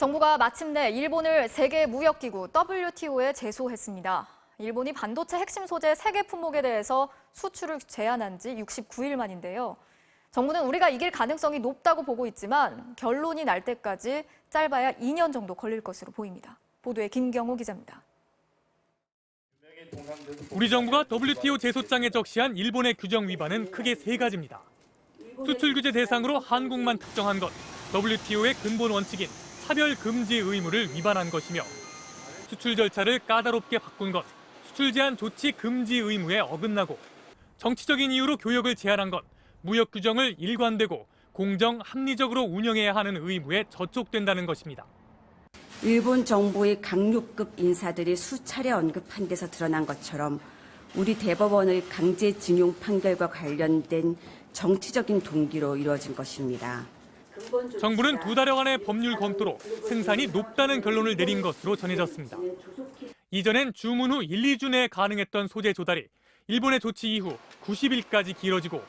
정부가 마침내 일본을 세계무역기구 WTO에 제소했습니다. 일본이 반도체 핵심 소재 3개 품목에 대해서 수출을 제한한 지 69일 만인데요. 정부는 우리가 이길 가능성이 높다고 보고 있지만 결론이 날 때까지 짧아야 2년 정도 걸릴 것으로 보입니다. 보도에 김경호 기자입니다. 우리 정부가 WTO 제소장에 적시한 일본의 규정 위반은 크게 3가지입니다. 수출 규제 대상으로 한국만 특정한 것, WTO의 근본 원칙인 차별 금지 의무를 위반한 것이며 수출 절차를 까다롭게 바꾼 것, 수출 제한 조치 금지 의무에 어긋나고 정치적인 이유로 교역을 제한한 것, 무역 규정을 일관되고 공정, 합리적으로 운영해야 하는 의무에 저촉된다는 것입니다. 일본 정부의 강력급 인사들이 수차례 언급한 데서 드러난 것처럼 우리 대법원의 강제징용 판결과 관련된 정치적인 동기로 이루어진 것입니다. 정부는 2달여간의 법률 검토로 승산이 높다는 결론을 내린 것으로 전해졌습니다. 이전엔 주문 후 1, 2주 내에 가능했던 소재 조달이 일본의 조치 이후 90일까지 길어지고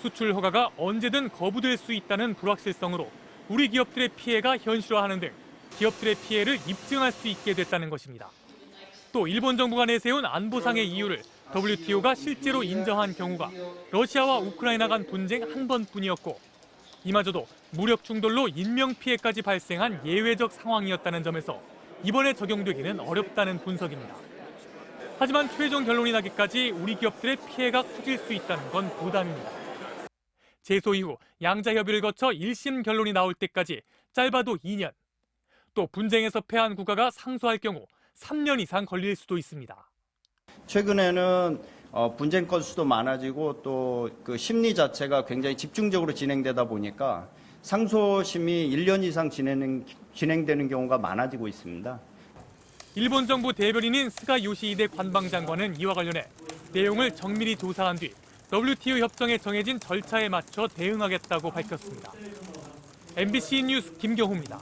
수출 허가가 언제든 거부될 수 있다는 불확실성으로 우리 기업들의 피해가 현실화하는 등 기업들의 피해를 입증할 수 있게 됐다는 것입니다. 또 일본 정부가 내세운 안보상의 이유를 WTO가 실제로 인정한 경우가 러시아와 우크라이나 간 분쟁 한 번뿐이었고 이마저도 무력 충돌로 인명피해까지 발생한 예외적 상황이었다는 점에서 이번에 적용되기는 어렵다는 분석입니다. 하지만 최종 결론이 나기까지 우리 기업들의 피해가 커질 수 있다는 건 부담입니다. 제소 이후 양자 협의를 거쳐 1심 결론이 나올 때까지 짧아도 2년, 또 분쟁에서 패한 국가가 상소할 경우 3년 이상 걸릴 수도 있습니다. 최근에는 분쟁 건수도 많아지고 또 그 심리 자체가 굉장히 집중적으로 진행되다 보니까 상소심이 1년 이상 진행되는 경우가 많아지고 있습니다. 일본 정부 대변인인 스가 요시히데 관방장관은 이와 관련해 내용을 정밀히 조사한 뒤 WTO 협정에 정해진 절차에 맞춰 대응하겠다고 밝혔습니다. MBC 뉴스 김경호입니다.